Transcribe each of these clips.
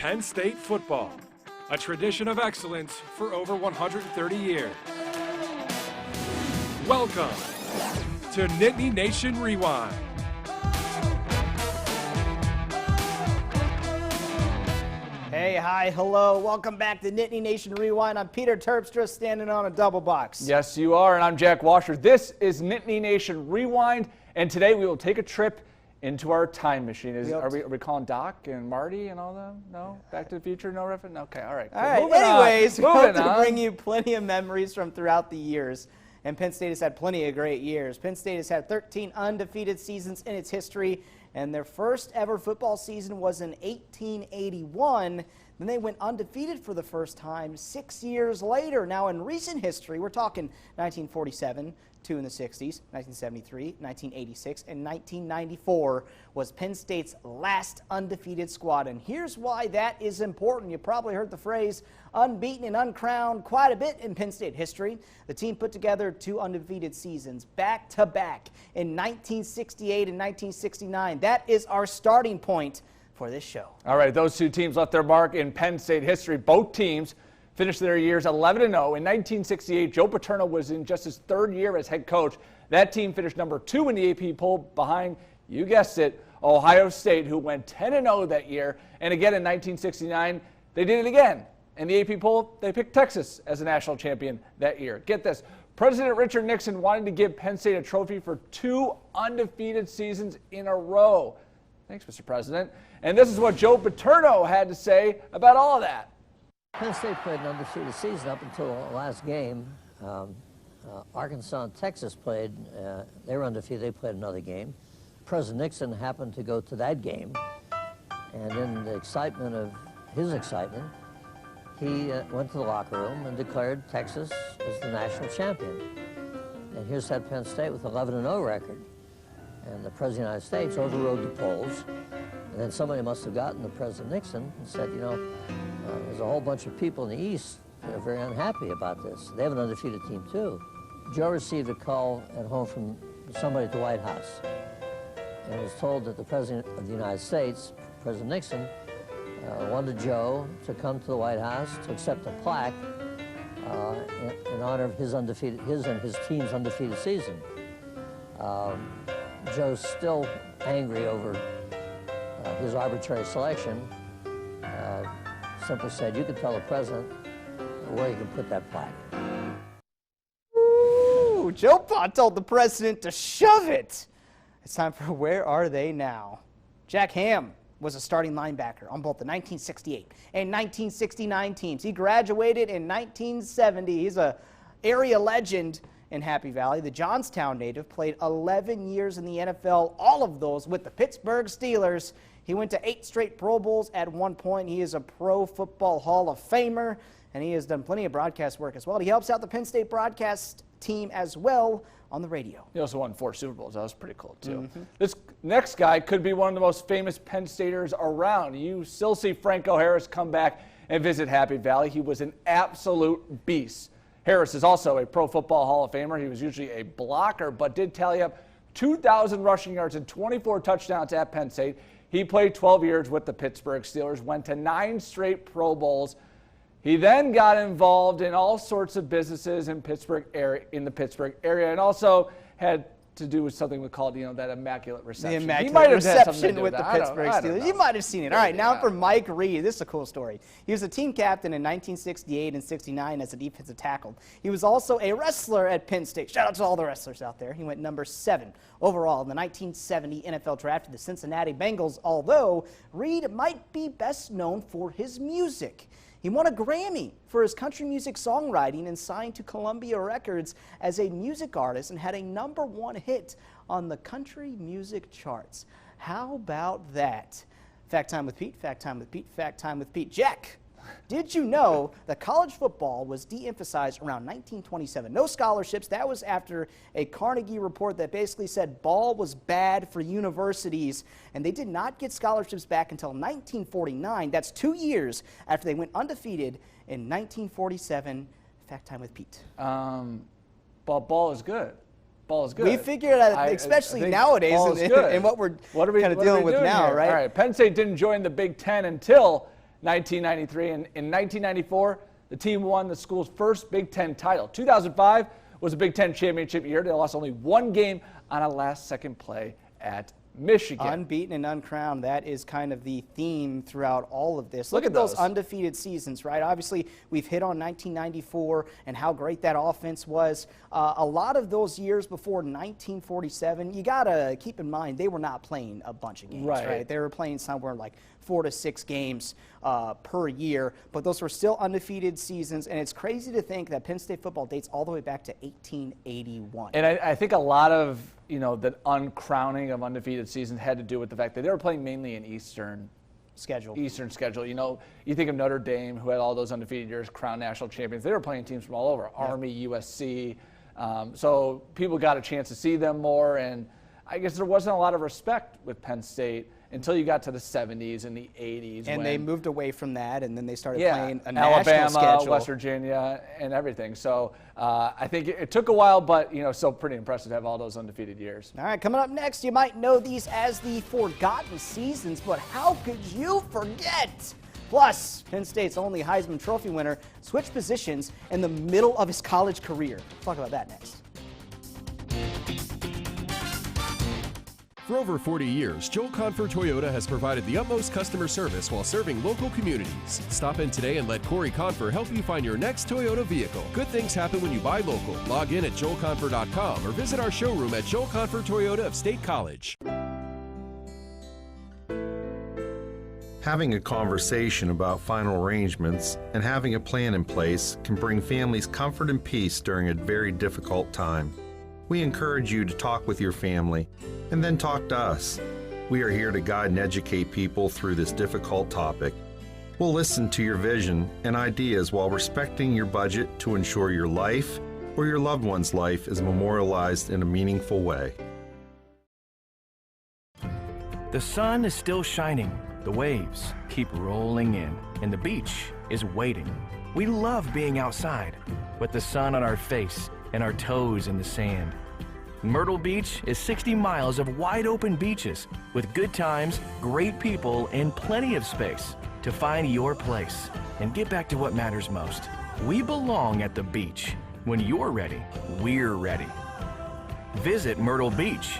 Penn State football, a tradition of excellence for over 130 years. Welcome to Nittany Nation Rewind. Hey, hi, hello. Welcome back to Nittany Nation Rewind. I'm Peter Terpstra, standing on a double box. Yes, you are, and I'm Jack Washer. This is Nittany Nation Rewind, and today we will take a trip into our time machine. Are we calling Doc and Marty and all them? No? Back to the Future? No reference? Okay, all right. All right, anyways, we hope to bring you plenty of memories from throughout the years. And Penn State has had plenty of great years. Penn State has had 13 undefeated seasons in its history, and their first ever football season was in 1881. Then they went undefeated for the first time 6 years later. Now, in recent history, we're talking 1947, two in the 60s, 1973, 1986, and 1994 was Penn State's last undefeated squad. And here's why that is important. You probably heard the phrase unbeaten and uncrowned quite a bit in Penn State history. The team put together two undefeated seasons back to back in 1968 and 1969. That is our starting point for this show. All right, those two teams left their mark in Penn State history. Both teams finished their years 11-0. In 1968, Joe Paterno was in just his third year as head coach. That team finished number 2 in the AP poll behind, you guessed it, Ohio State, who went 10-0 that year. And again in 1969, they did it again. In the AP poll, they picked Texas as a national champion that year. Get this, President Richard Nixon wanted to give Penn State a trophy for 2 undefeated seasons in a row. Thanks, Mr. President. And this is what Joe Paterno had to say about all of that. Penn State played an undefeated season up until the last game. Arkansas and Texas played, they were undefeated, they played another game. President Nixon happened to go to that game, and in the excitement of his excitement, he went to the locker room and declared Texas as the national champion. And here sat Penn State with 11-0 record. And the President of the United States overrode the polls. And then somebody must have gotten to President Nixon and said, you know, there's a whole bunch of people in the East that are very unhappy about this. They have an undefeated team, too. Joe received a call at home from somebody at the White House and was told that the President of the United States, President Nixon, wanted Joe to come to the White House to accept a plaque in honor of his and his team's undefeated season. Joe's still angry over his arbitrary selection. Simply said, you can tell the president where you can put that plaque. Ooh, Joe Pa told the president to shove it. It's time for Where Are They Now? Jack Ham was a starting linebacker on both the 1968 and 1969 teams. He graduated in 1970. He's an area legend in Happy Valley. The Johnstown native played 11 years in the NFL, all of those with the Pittsburgh Steelers. He went to 8 straight Pro Bowls at one point. He is a Pro Football Hall of Famer, and he has done plenty of broadcast work as well. He helps out the Penn State broadcast team as well on the radio. He also won 4 Super Bowls. That was pretty cool, too. This next guy could be one of the most famous Penn Staters around. You still see Franco Harris come back and visit Happy Valley. He was an absolute beast. Harris is also a Pro Football Hall of Famer. He was usually a blocker, but did tally up 2,000 rushing yards and 24 touchdowns at Penn State. He played 12 years with the Pittsburgh Steelers, went to 9 straight Pro Bowls. He then got involved in all sorts of businesses in the Pittsburgh area, and also had to do with something we called, that immaculate reception. The immaculate reception with the Pittsburgh Steelers. You might have seen it. All right, now for Mike Reed. This is a cool story. He was a team captain in 1968 and 69 as a defensive tackle. He was also a wrestler at Penn State. Shout out to all the wrestlers out there. He went number 7 overall in the 1970 NFL draft to the Cincinnati Bengals, although Reed might be best known for his music. He won a Grammy for his country music songwriting and signed to Columbia Records as a music artist and had a #1 hit on the country music charts. How about that? Fact time with Pete, fact time with Pete, fact time with Pete. Jack, did you know that college football was de-emphasized around 1927? No scholarships. That was after a Carnegie report that basically said ball was bad for universities, and they did not get scholarships back until 1949. That's 2 years after they went undefeated in 1947. Fact time with Pete. Ball is good. Ball is good. We figured out, especially nowadays, and what we're kind of dealing with now, right? All right, Penn State didn't join the Big Ten until 1993. And in 1994, the team won the school's first Big Ten title. 2005 was a Big Ten championship year. They lost only one game on a last-second play at Michigan. Unbeaten and uncrowned. That is kind of the theme throughout all of this. Look at those undefeated seasons, right? Obviously, we've hit on 1994 and how great that offense was. A lot of those years before 1947, you got to keep in mind they were not playing a bunch of games, right? They were playing somewhere like 4 to 6 games per year, but those were still undefeated seasons, and it's crazy to think that Penn State football dates all the way back to 1881. And I think a lot of, the uncrowning of undefeated seasons had to do with the fact that they were playing mainly in Eastern schedule. You think of Notre Dame, who had all those undefeated years, crowned national champions. They were playing teams from all over, Army, USC. So people got a chance to see them more, and I guess there wasn't a lot of respect with Penn State until you got to the 70s and the 80s. And they moved away from that, and then they started playing a Alabama, national schedule. West Virginia, and everything. So I think it took a while, but, still pretty impressive to have all those undefeated years. All right, coming up next, you might know these as the forgotten seasons, but how could you forget? Plus, Penn State's only Heisman Trophy winner switched positions in the middle of his college career. We'll talk about that next. For over 40 years, Joel Confer Toyota has provided the utmost customer service while serving local communities. Stop in today and let Corey Confer help you find your next Toyota vehicle. Good things happen when you buy local. Log in at joelconfer.com or visit our showroom at Joel Confer Toyota of State College. Having a conversation about final arrangements and having a plan in place can bring families comfort and peace during a very difficult time. We encourage you to talk with your family and then talk to us. We are here to guide and educate people through this difficult topic. We'll listen to your vision and ideas while respecting your budget to ensure your life or your loved one's life is memorialized in a meaningful way. The sun is still shining, the waves keep rolling in, and the beach is waiting. We love being outside, with the sun on our face and our toes in the sand. Myrtle Beach is 60 miles of wide open beaches with good times, great people, and plenty of space to find your place and get back to what matters most. We belong at the beach. When you're ready, we're ready. Visit Myrtle Beach.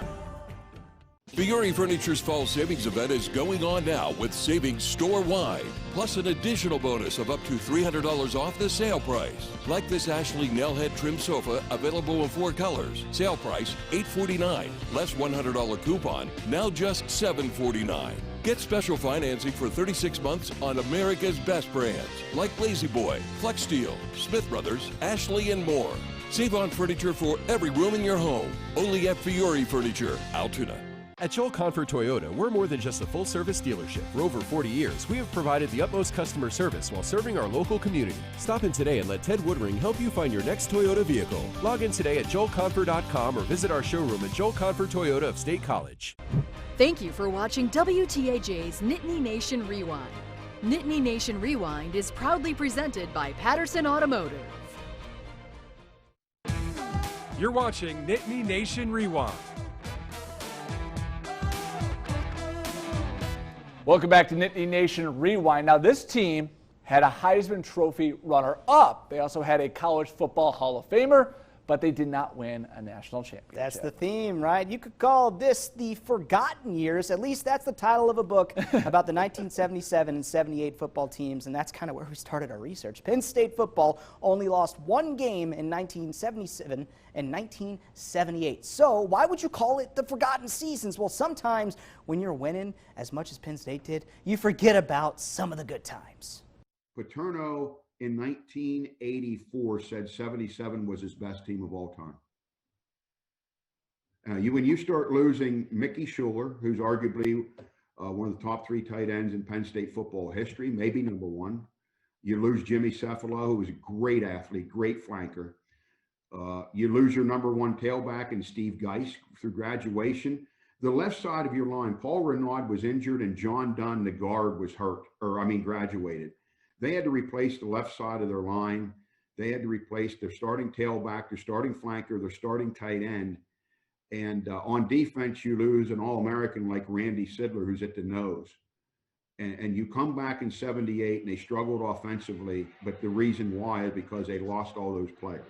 Fiore Furniture's fall savings event is going on now with savings store-wide, plus an additional bonus of up to $300 off the sale price. Like this Ashley Nailhead trim sofa, available in 4 colors. Sale price $849, less $100 coupon, now just $749. Get special financing for 36 months on America's best brands, like Lazy Boy, Flex Steel, Smith Brothers, Ashley, and more. Save on furniture for every room in your home. Only at Fiore Furniture, Altoona. At Joel Confer Toyota, we're more than just a full-service dealership. For over 40 years, we have provided the utmost customer service while serving our local community. Stop in today and let Ted Woodring help you find your next Toyota vehicle. Log in today at joelconfer.com or visit our showroom at Joel Confer Toyota of State College. Thank you for watching WTAJ's Nittany Nation Rewind. Nittany Nation Rewind is proudly presented by Patterson Automotive. You're watching Nittany Nation Rewind. Welcome back to Nittany Nation Rewind. Now, this team had a Heisman Trophy runner-up. They also had a College Football Hall of Famer, but they did not win a national championship. That's the theme, right? You could call this the Forgotten Years. At least that's the title of a book about the 1977 and 78 football teams, and that's kind of where we started our research. Penn State football only lost one game in 1977 and 1978. So why would you call it the Forgotten Seasons? Well, sometimes when you're winning as much as Penn State did, you forget about some of the good times. Paterno in 1984 said 77 was his best team of all time. When you start losing Mickey Schuler, who's arguably one of the top 3 tight ends in Penn State football history, maybe number 1. You lose Jimmy Cefalo, who was a great athlete, great flanker. You lose your number 1 tailback in Steve Geist through graduation. The left side of your line, Paul Renaud was injured and John Dunn, the guard, was hurt, graduated. They had to replace the left side of their line. They had to replace their starting tailback, their starting flanker, their starting tight end. And on defense, you lose an All-American like Randy Sidler, who's at the nose. And you come back in 78 and they struggled offensively, but the reason why is because they lost all those players.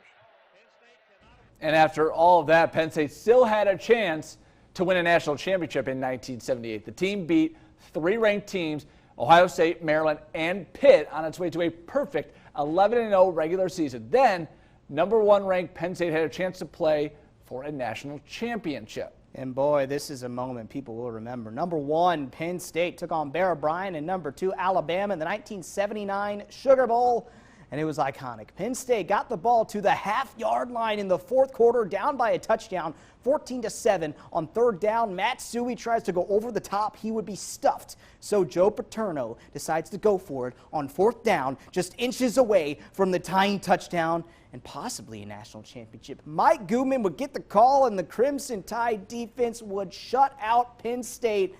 And after all of that, Penn State still had a chance to win a national championship in 1978. The team beat 3 ranked teams, Ohio State, Maryland, and Pitt, on its way to a perfect 11-0 regular season. Then, number 1 ranked Penn State had a chance to play for a national championship. And boy, this is a moment people will remember. Number 1, Penn State took on Bear Bryant, and number 2, Alabama in the 1979 Sugar Bowl. And it was iconic. Penn State got the ball to the half-yard line in the 4th quarter, down by a touchdown, 14-7. On 3rd down, Matt Suhey tries to go over the top. He would be stuffed. So Joe Paterno decides to go for it on 4th down, just inches away from the tying touchdown and possibly a national championship. Mike Goodman would get the call, and the Crimson Tide defense would shut out Penn State.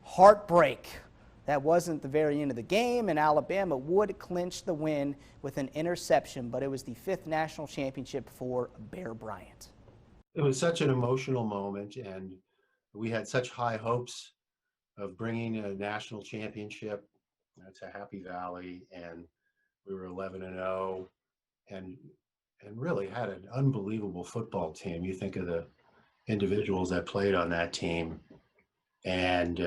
Heartbreak. That wasn't the very end of the game, and Alabama would clinch the win with an interception, but it was the 5th national championship for Bear Bryant. It was such an emotional moment, and we had such high hopes of bringing a national championship to Happy Valley, and we were 11-0, and really had an unbelievable football team. You think of the individuals that played on that team, and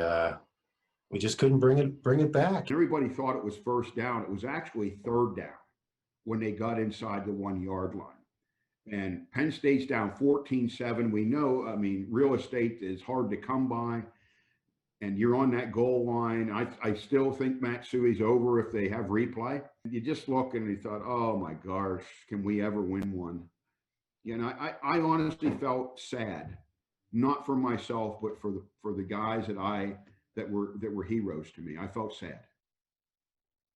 we just couldn't bring it back. Everybody thought it was 1st down. It was actually 3rd down when they got inside the 1-yard line. And Penn State's down 14-7. We know, I mean, real estate is hard to come by. And you're on that goal line. I still think Matt Suhey's over if they have replay. You just look and you thought, oh my gosh, can we ever win one? You know, I honestly felt sad, not for myself, but for the guys that were heroes to me. I felt sad.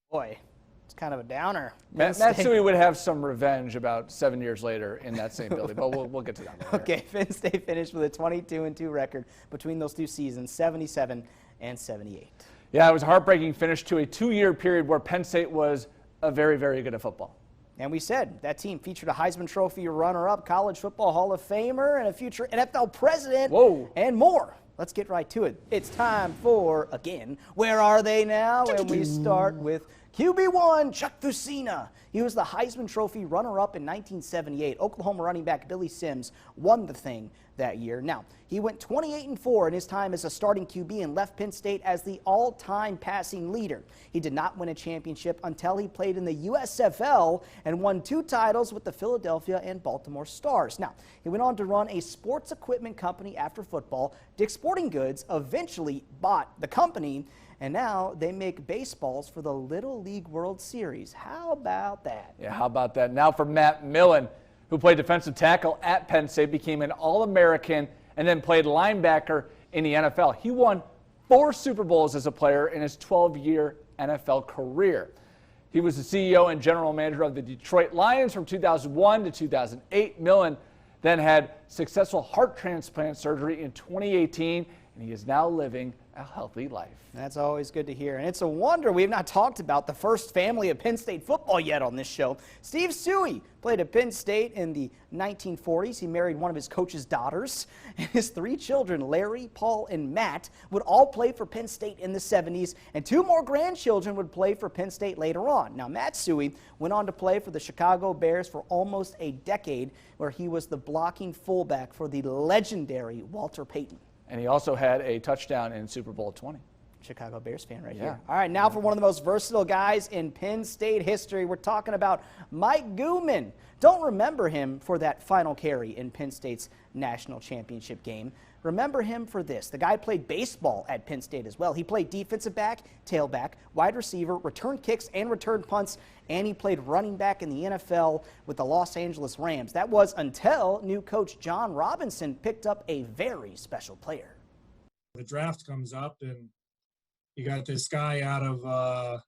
Boy, it's kind of a downer. Matt Suhey would have some revenge about 7 years later in that same building, but we'll get to that later. Okay, Penn State finished with a 22-2 record between those 2 seasons, 77 and 78. Yeah, it was a heartbreaking finish to a 2-year period where Penn State was very, very good at football. And we said that team featured a Heisman Trophy runner-up, College Football Hall of Famer, and a future NFL president, and more. Let's get right to it. It's time for, again, Where Are They Now? And we start with QB1, Chuck Fusina. He was the Heisman Trophy runner-up in 1978. Oklahoma running back Billy Sims won the thing that year. Now, he went 28-4 in his time as a starting QB and left Penn State as the all-time passing leader. He did not win a championship until he played in the USFL and won 2 titles with the Philadelphia and Baltimore Stars. Now, he went on to run a sports equipment company after football. Dick's Sporting Goods eventually bought the company, and now they make baseballs for the Little League World Series. How about that? Yeah, how about that? Now for Matt Millen, who played defensive tackle at Penn State, became an All-American, and then played linebacker in the NFL. He won 4 Super Bowls as a player in his 12-year NFL career. He was the CEO and general manager of the Detroit Lions from 2001 to 2008. Millen then had successful heart transplant surgery in 2018, and he is now living a healthy life. That's always good to hear. And it's a wonder we have not talked about the first family of Penn State football yet on this show. Steve Suhey played at Penn State in the 1940s. He married one of his coach's daughters. And his 3 children, Larry, Paul, and Matt, would all play for Penn State in the 70s. And 2 more grandchildren would play for Penn State later on. Now, Matt Suhey went on to play for the Chicago Bears for almost a decade, where he was the blocking fullback for the legendary Walter Payton. And he also had a touchdown in Super Bowl 20. Chicago Bears fan right here. All right, now for one of the most versatile guys in Penn State history, we're talking about Mike Goodman. Don't remember him for that final carry in Penn State's national championship game. Remember him for this. The guy played baseball at Penn State as well. He played defensive back, tailback, wide receiver, returned kicks and returned punts, and he played running back in the NFL with the Los Angeles Rams. That was until new coach John Robinson picked up a very special player. The draft comes up, and you got this guy out of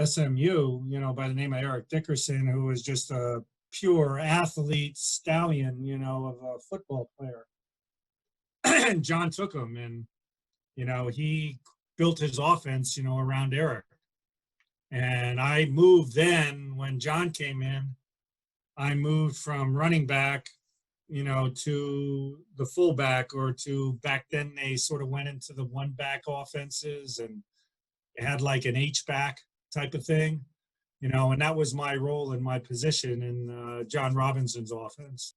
SMU, by the name of Eric Dickerson, who was just a pure athlete stallion, of a football player. And John took him, and, he built his offense, around Eric. And I moved then, when John came in, I moved from running back, to the fullback, or to back then they sort of went into the one-back offenses. And had like an H-back type of thing, you know, and that was my role and my position in John Robinson's offense.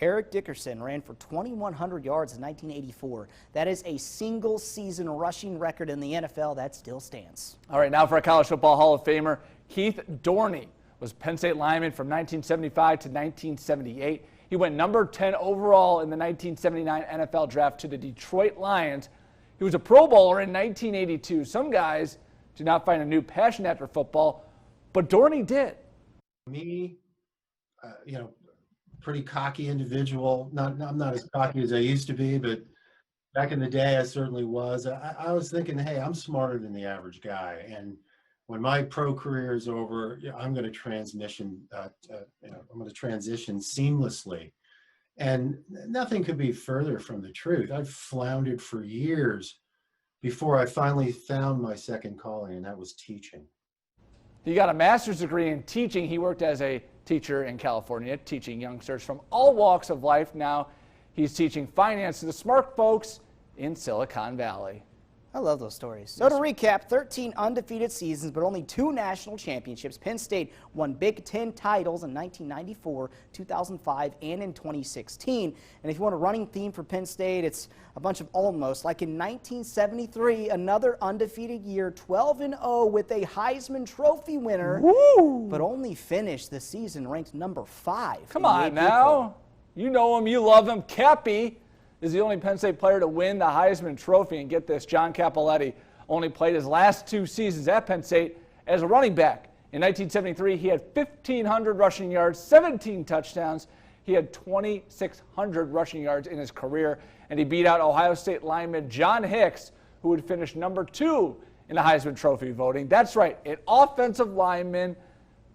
Eric Dickerson ran for 2,100 yards in 1984. That is a single season rushing record in the NFL that still stands. All right, now for a College Football Hall of Famer, Keith Dorney was Penn State lineman from 1975 to 1978. He went number 10 overall in the 1979 NFL draft to the Detroit Lions. He was a Pro Bowler in 1982. Some guys did not find a new passion after football, but Dorney did. Me, you know, pretty cocky individual. I'm not as cocky as I used to be, but back in the day, I certainly was. I was thinking, hey, I'm smarter than the average guy, and when my pro career is over, I'm going to transition seamlessly. And nothing could be further from the truth. I've floundered for years before I finally found my second calling, and that was teaching. He got a master's degree in teaching. He worked as a teacher in California, teaching youngsters from all walks of life. Now he's teaching finance to the smart folks in Silicon Valley. I love those stories. So to recap, 13 undefeated seasons, but only 2 national championships. Penn State won Big Ten titles in 1994, 2005, and in 2016. And if you want a running theme for Penn State, it's a bunch of almost. Like in 1973, another undefeated year, 12-0 with a Heisman Trophy winner. Woo! But only finished the season ranked number 5. Come on now. You know him, you love him. Cappy is the only Penn State player to win the Heisman Trophy. And get this, John Cappelletti only played his last 2 seasons at Penn State as a running back. In 1973, he had 1,500 rushing yards, 17 touchdowns. He had 2,600 rushing yards in his career, and he beat out Ohio State lineman John Hicks, who would finish number 2 in the Heisman Trophy voting. That's right, an offensive lineman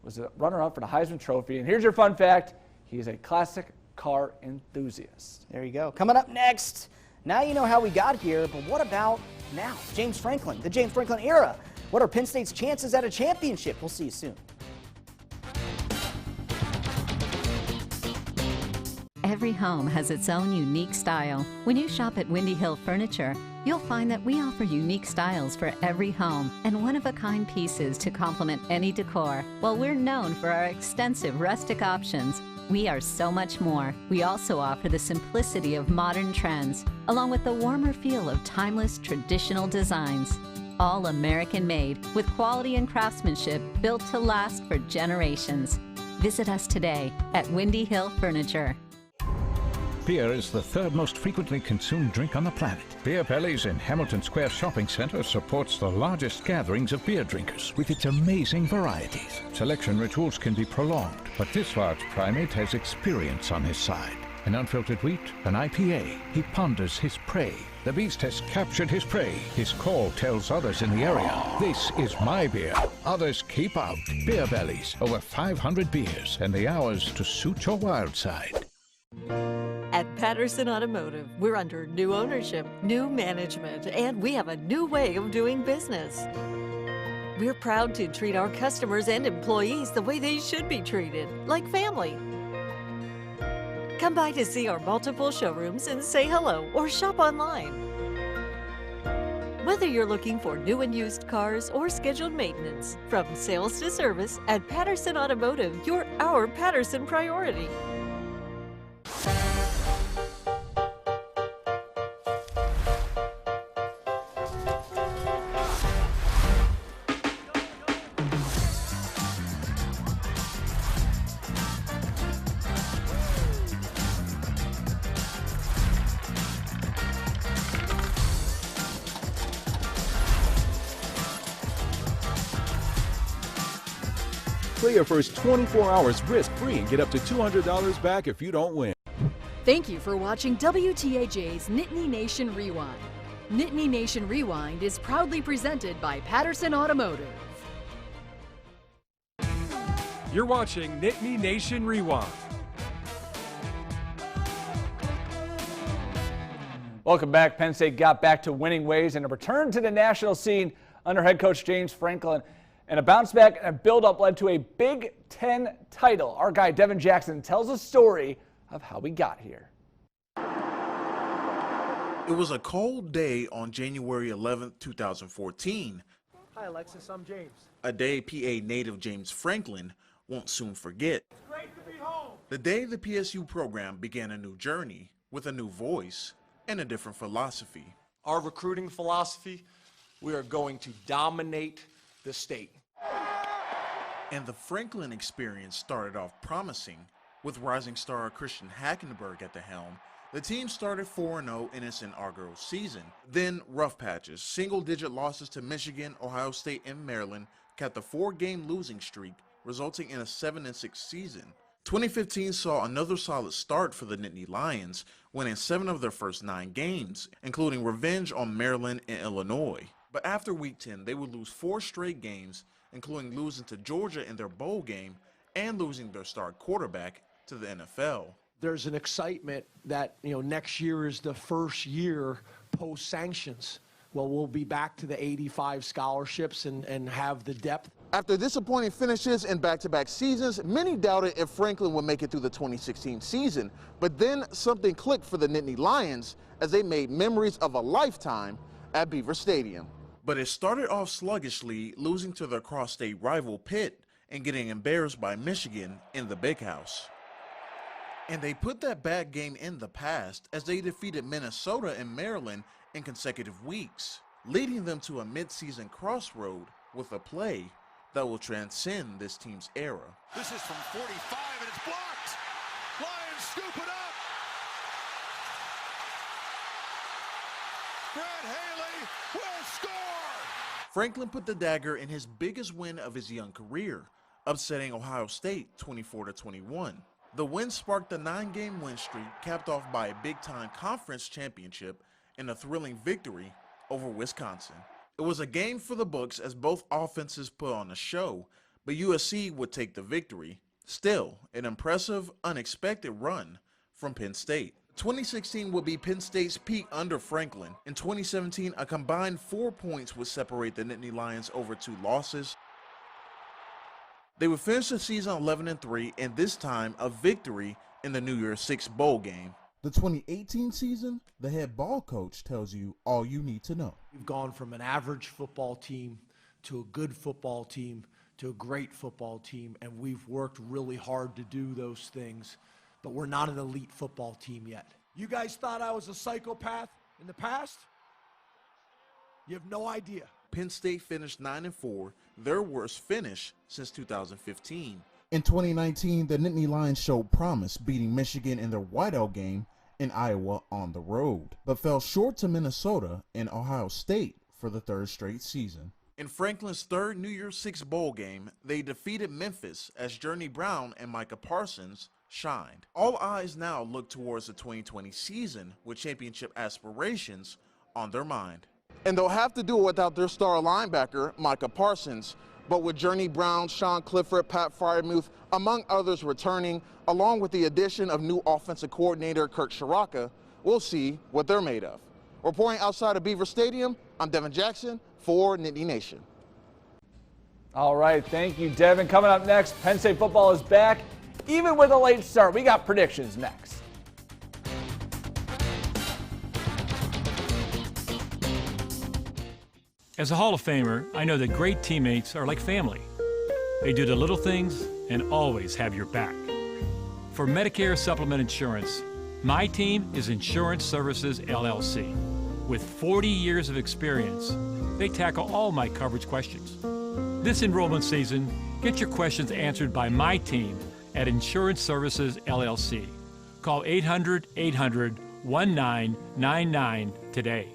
was a runner-up for the Heisman Trophy. And here's your fun fact, he's a classic car enthusiast. There you go. Coming up next, now you know how we got here, but what about now? James Franklin, the James Franklin era. What are Penn State's chances at a championship? We'll see you soon. Every home has its own unique style. When you shop at Windy Hill Furniture, you'll find that we offer unique styles for every home and one-of-a-kind pieces to complement any decor. While we're known for our extensive rustic options, we are so much more. We also offer the simplicity of modern trends, along with the warmer feel of timeless traditional designs. All American-made, with quality and craftsmanship built to last for generations. Visit us today at Windy Hill Furniture. Beer is the 3rd most frequently consumed drink on the planet. Beer Bellies in Hamilton Square Shopping Center supports the largest gatherings of beer drinkers with its amazing varieties. Selection rituals can be prolonged, but this large primate has experience on his side. An unfiltered wheat, an IPA. He ponders his prey. The beast has captured his prey. His call tells others in the area, this is my beer. Others keep out. Beer Bellies, over 500 beers, and the hours to suit your wild side. At Patterson Automotive, we're under new ownership, new management, and we have a new way of doing business. We're proud to treat our customers and employees the way they should be treated, like family. Come by to see our multiple showrooms and say hello or shop online. Whether you're looking for new and used cars or scheduled maintenance, from sales to service, at Patterson Automotive, you're our Patterson priority. Play your first 24 hours risk-free and get up to $200 back if you don't win. Thank you for watching WTAJ's Nittany Nation Rewind. Nittany Nation Rewind is proudly presented by Patterson Automotive. You're watching Nittany Nation Rewind. Welcome back. Penn State got back to winning ways and a return to the national scene under head coach James Franklin. And a bounce back and a build-up led to a Big Ten title. Our guy Devin Jackson tells a story of how we got here. It was a cold day on January 11th, 2014. Hi, Alexis. I'm James. A day PA native James Franklin won't soon forget. It's great to be home. The day the PSU program began a new journey with a new voice and a different philosophy. Our recruiting philosophy, we are going to dominate the state. And the Franklin experience started off promising. With rising star Christian Hackenberg at the helm, the team started 4-0 in its inaugural season. Then rough patches, single-digit losses to Michigan, Ohio State, and Maryland kept the 4-game losing streak, resulting in a 7-6 season. 2015 saw another solid start for the Nittany Lions, winning 7 of their first 9 games, including revenge on Maryland and Illinois. But after Week 10, they would lose 4 straight games, including losing to Georgia in their bowl game and losing their star quarterback to the NFL. There's an excitement that, next year is the first year post-sanctions. Well, we'll be back to the 85 scholarships and have the depth. After disappointing finishes in back-to-back seasons, many doubted if Franklin would make it through the 2016 season. But then something clicked for the Nittany Lions as they made memories of a lifetime at Beaver Stadium. But it started off sluggishly, losing to their cross-state rival Pitt and getting embarrassed by Michigan in the Big House. And they put that bad game in the past as they defeated Minnesota and Maryland in consecutive weeks, leading them to a mid-season crossroad with a play that will transcend this team's era. This is from 45 and it's blocked. Lions scoop it up. Brad Haley will score. Franklin put the dagger in his biggest win of his young career, upsetting Ohio State 24-21. The win sparked a 9-game win streak, capped off by a big-time conference championship and a thrilling victory over Wisconsin. It was a game for the books as both offenses put on a show, but USC would take the victory. Still, an impressive, unexpected run from Penn State. 2016 would be Penn State's peak under Franklin. In 2017, a combined 4 points would separate the Nittany Lions over 2 losses. They would finish the season 11-3, and this time a victory in the New Year's Six bowl game. The 2018 season, the head ball coach tells you all you need to know. We've gone from an average football team to a good football team to a great football team, and we've worked really hard to do those things, but we're not an elite football team yet. You guys thought I was a psychopath in the past? You have no idea. Penn State finished 9-4, their worst finish since 2015. In 2019, the Nittany Lions showed promise, beating Michigan in their whiteout game in Iowa on the road, but fell short to Minnesota and Ohio State for the 3rd straight season. In Franklin's 3rd New Year's Six bowl game, they defeated Memphis as Journey Brown and Micah Parsons shined. All eyes now look towards the 2020 season with championship aspirations on their mind. And they'll have to do it without their star linebacker, Micah Parsons. But with Journey Brown, Sean Clifford, Pat Fryermuth, among others returning, along with the addition of new offensive coordinator Kirk Shiraka, we'll see what they're made of. Reporting outside of Beaver Stadium, I'm Devin Jackson for Nittany Nation. All right, thank you, Devin. Coming up next, Penn State football is back, even with a late start. We got predictions next. As a Hall of Famer, I know that great teammates are like family. They do the little things and always have your back. For Medicare Supplement Insurance, my team is Insurance Services, LLC. With 40 years of experience, they tackle all my coverage questions. This enrollment season, get your questions answered by my team at Insurance Services, LLC. Call 800-800-1999 today.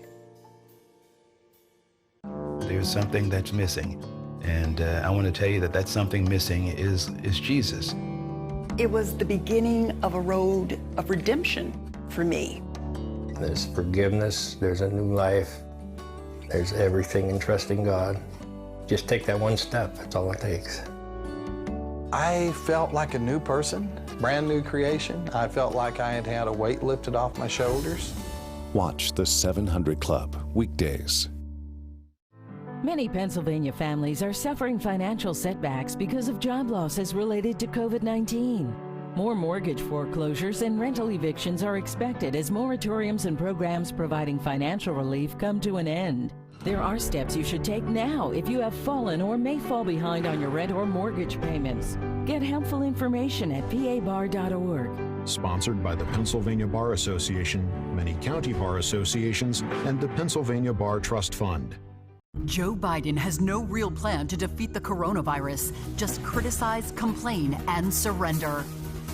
There's something that's missing, and I want to tell you that something missing is Jesus. It was the beginning of a road of redemption for me. There's forgiveness, there's a new life, there's everything in trusting God. Just take that one step, that's all it takes. I felt like a new person, brand new creation. I felt like I had had a weight lifted off my shoulders. Watch The 700 Club, weekdays. Many Pennsylvania families are suffering financial setbacks because of job losses related to COVID-19. More mortgage foreclosures and rental evictions are expected as moratoriums and programs providing financial relief come to an end. There are steps you should take now if you have fallen or may fall behind on your rent or mortgage payments. Get helpful information at pabar.org. Sponsored by the Pennsylvania Bar Association, many county bar associations, and the Pennsylvania Bar Trust Fund. Joe Biden has no real plan to defeat the coronavirus, just criticize, complain, and surrender.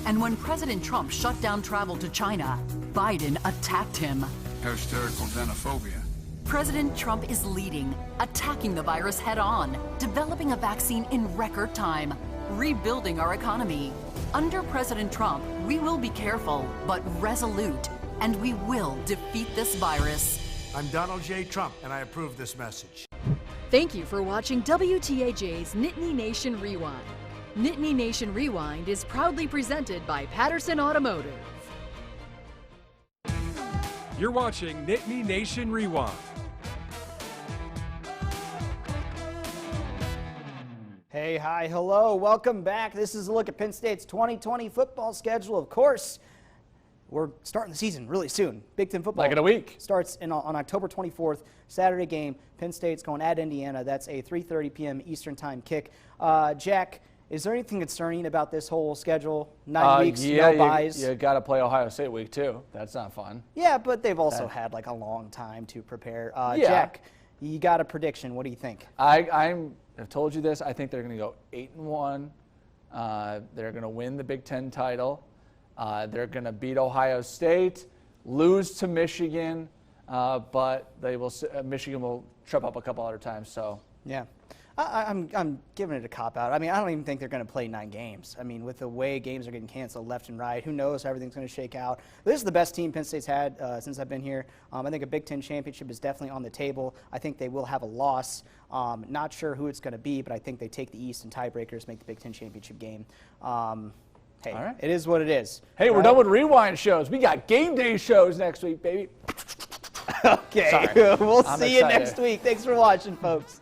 And when President Trump shut down travel to China, Biden attacked him. Hysterical xenophobia. President Trump is leading, attacking the virus head-on, developing a vaccine in record time, rebuilding our economy. Under President Trump, we will be careful, but resolute, and we will defeat this virus. I'm Donald J. Trump, and I approve this message. Thank you for watching WTAJ's Nittany Nation Rewind. Nittany Nation Rewind is proudly presented by Patterson Automotive. You're watching Nittany Nation Rewind. Hey, hi, hello, welcome back. This is a look at Penn State's 2020 football schedule. Of course, we're starting the season really soon. Big Ten football. Like in a week. Starts on October 24th, Saturday game. Penn State's going at Indiana. That's a 3:30 p.m. Eastern time kick. Jack, is there anything concerning about this whole schedule? 9 weeks, no buys? You got to play Ohio State week 2. That's not fun. Yeah, but they've also had like a long time to prepare. Jack, you got a prediction. What do you think? I've told you this. I think they're going to go 8-1. They're going to win the Big Ten title. They're going to beat Ohio State, lose to Michigan, but Michigan will trip up a couple other times. So yeah, I'm giving it a cop out. I mean, I don't even think they're going to play 9 games. I mean, with the way games are getting canceled left and right, who knows how everything's going to shake out. This is the best team Penn State's had since I've been here. I think a Big Ten championship is definitely on the table. I think they will have a loss. Not sure who it's going to be, but I think they take the East and tiebreakers, make the Big Ten championship game. Hey, all right. It is what it is. Hey, we're done with rewind shows. We got game day shows next week, baby. Okay, we'll see you next week. Thanks for watching, folks.